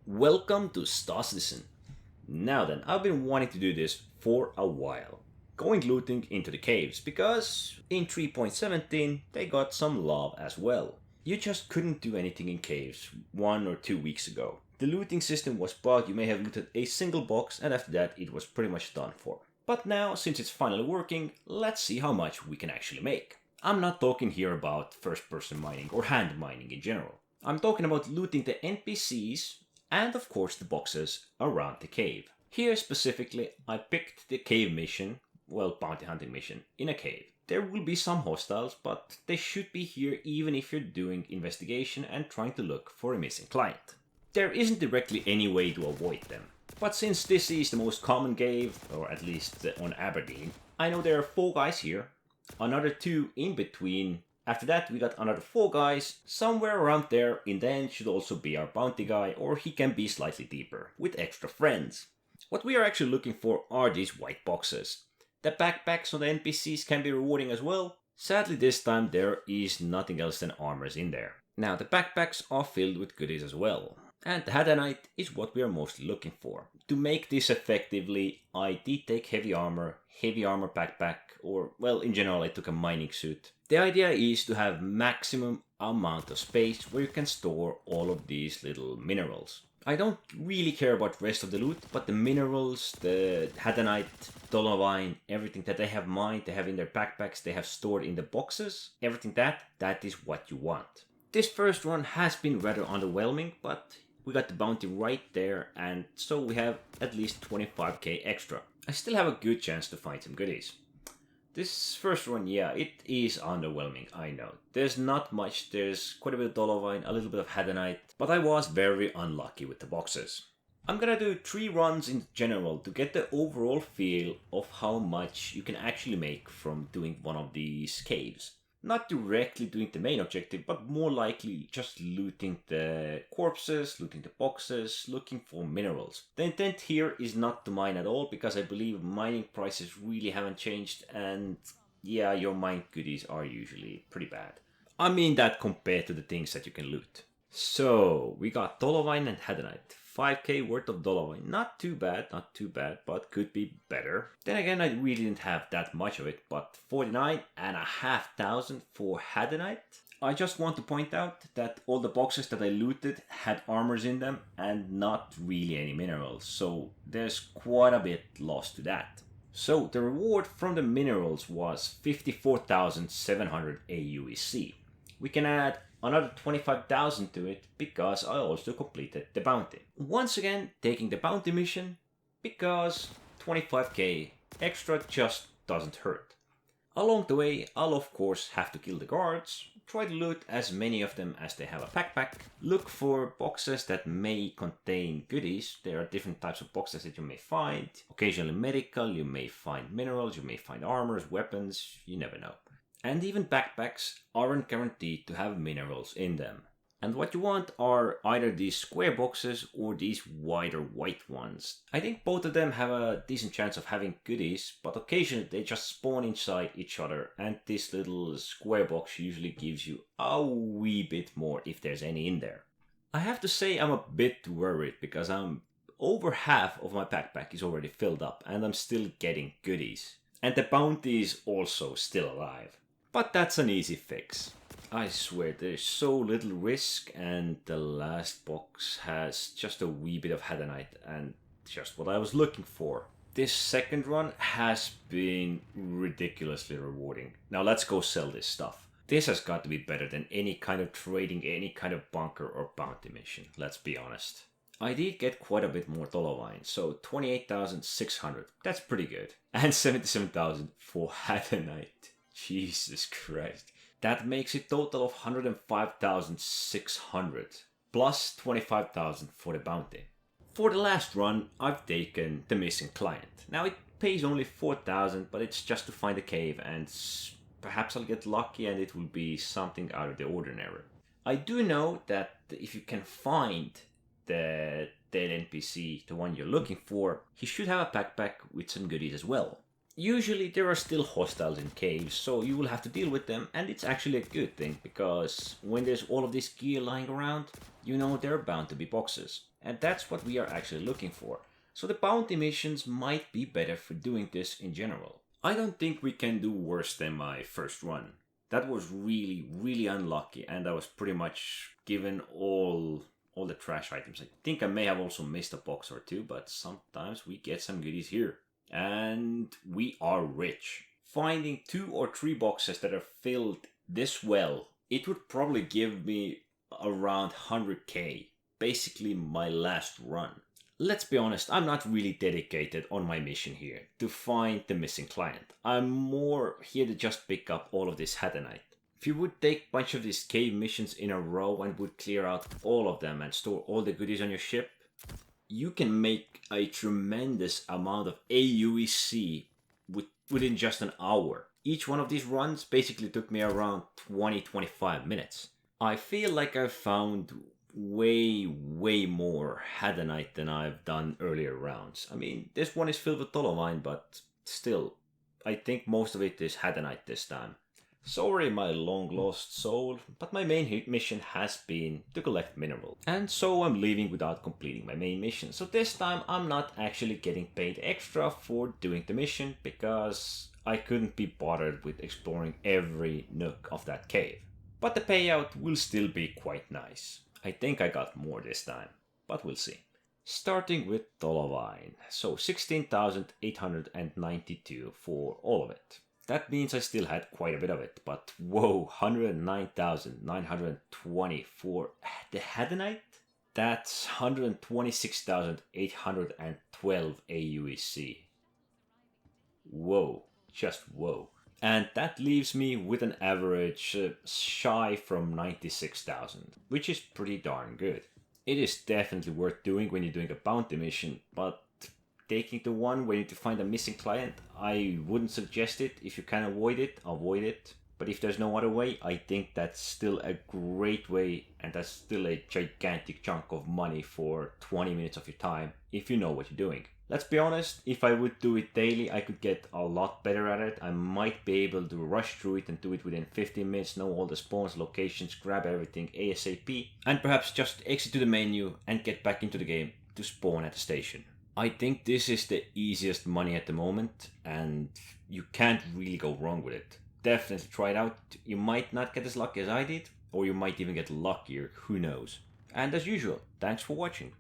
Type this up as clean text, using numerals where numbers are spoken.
Welcome to Stas Listen. Now then, I've been wanting to do this for a while. Going looting into the caves, because in 3.17 they got some love as well. You just couldn't do anything in caves 1 or 2 weeks ago. The looting system was bugged, you may have looted a single box and after that it was pretty much done for. But now, since it's finally working, let's see how much we can actually make. I'm not talking here about first person mining or hand mining in general. I'm talking about looting the NPCs and of course the boxes around the cave. Here specifically, I picked the cave mission, well, bounty hunting mission, in a cave. There will be some hostiles, but they should be here even if you're doing investigation and trying to look for a missing client. There isn't directly any way to avoid them. But since this is the most common cave, or at least on Aberdeen, I know there are 4 guys here, another 2 in between. After that we got another 4 guys, somewhere around there in the end should also be our bounty guy, or he can be slightly deeper, with extra friends. What we are actually looking for are these white boxes. The backpacks on the NPCs can be rewarding as well. Sadly this time there is nothing else than armors in there. Now the backpacks are filled with goodies as well. And the Hadanite is what we are mostly looking for. To make this effectively, I did take heavy armor backpack, or well, in general I took a mining suit. The idea is to have maximum amount of space where you can store all of these little minerals. I don't really care about the rest of the loot, but the minerals, the Hadanite, Dolovine, everything that they have mined, they have in their backpacks, they have stored in the boxes, everything that is what you want. This first run has been rather underwhelming, but we got the bounty right there, and so we have at least 25k extra. I still have a good chance to find some goodies. This first run, yeah, it is underwhelming, I know. There's not much, there's quite a bit of Dolovine, a little bit of Hadanite, but I was very unlucky with the boxes. I'm gonna do 3 runs in general to get the overall feel of how much you can actually make from doing one of these caves. Not directly doing the main objective, but more likely just looting the corpses, looting the boxes, looking for minerals. The intent here is not to mine at all, because I believe mining prices really haven't changed, and yeah, your mined goodies are usually pretty bad. I mean that compared to the things that you can loot. So, we got Dolovine and Hadanite. 5k worth of Dolovine. Not too bad, but could be better. Then again, I really didn't have that much of it, but 49,500 for Hadanite. I just want to point out that all the boxes that I looted had armors in them and not really any minerals, so there's quite a bit lost to that. So the reward from the minerals was 54,700 AUEC. We can add another 25,000 to it because I also completed the bounty. Once again, taking the bounty mission because 25k extra just doesn't hurt. Along the way, I'll of course have to kill the guards, try to loot as many of them as they have a backpack, look for boxes that may contain goodies. There are different types of boxes that you may find. Occasionally medical, you may find minerals, you may find armors, weapons, you never know. And even backpacks aren't guaranteed to have minerals in them. And what you want are either these square boxes or these wider white ones. I think both of them have a decent chance of having goodies, but occasionally they just spawn inside each other, and this little square box usually gives you a wee bit more if there's any in there. I have to say I'm a bit worried because over half of my backpack is already filled up and I'm still getting goodies. And the bounty is also still alive. But that's an easy fix. I swear there's so little risk, and the last box has just a wee bit of Hadanite and just what I was looking for. This second run has been ridiculously rewarding. Now let's go sell this stuff. This has got to be better than any kind of trading, any kind of bunker or bounty mission, let's be honest. I did get quite a bit more Dolovine, so 28,600, that's pretty good. And 77,000 for Hadanite. Jesus Christ. That makes it total of 105,600 plus 25,000 for the bounty. For the last run, I've taken the missing client. Now it pays only 4,000, but it's just to find a cave, and perhaps I'll get lucky and it will be something out of the ordinary. I do know that if you can find the dead NPC, the one you're looking for, he should have a backpack with some goodies as well. Usually there are still hostiles in caves, so you will have to deal with them, and it's actually a good thing, because when there's all of this gear lying around, you know there are bound to be boxes. And that's what we are actually looking for. So the bounty missions might be better for doing this in general. I don't think we can do worse than my first run. That was really unlucky, and I was pretty much given all the trash items. I think I may have also missed a box or two, but sometimes we get some goodies here. And we are rich. Finding 2 or 3 boxes that are filled this well, it would probably give me around 100k. Basically my last run. Let's be honest, I'm not really dedicated on my mission here to find the missing client. I'm more here to just pick up all of this Hadanite. If you would take a bunch of these cave missions in a row and would clear out all of them and store all the goodies on your ship, you can make a tremendous amount of AUEC within just an hour. Each one of these runs basically took me around 20-25 minutes. I feel like I've found way more Hadanite than I've done earlier rounds. I mean, this one is filled with Tolovine, but still, I think most of it is Hadanite this time. Sorry, my long lost soul, but my main mission has been to collect mineral. And so I'm leaving without completing my main mission. So this time I'm not actually getting paid extra for doing the mission because I couldn't be bothered with exploring every nook of that cave. But the payout will still be quite nice. I think I got more this time, but we'll see. Starting with Tolovine, so 16,892 for all of it. That means I still had quite a bit of it, but whoa, 109,920 for the Hadanite? That's 126,812 AUEC. Whoa, just whoa. And that leaves me with an average shy from 96,000, which is pretty darn good. It is definitely worth doing when you're doing a bounty mission, but taking the one where you need to find a missing client, I wouldn't suggest it. If you can avoid it, avoid it. But if there's no other way, I think that's still a great way, and that's still a gigantic chunk of money for 20 minutes of your time, if you know what you're doing. Let's be honest, if I would do it daily, I could get a lot better at it. I might be able to rush through it and do it within 15 minutes, know all the spawns, locations, grab everything ASAP, and perhaps just exit to the menu and get back into the game to spawn at the station. I think this is the easiest money at the moment, and you can't really go wrong with it. Definitely try it out. You might not get as lucky as I did, or you might even get luckier, who knows. And as usual, thanks for watching.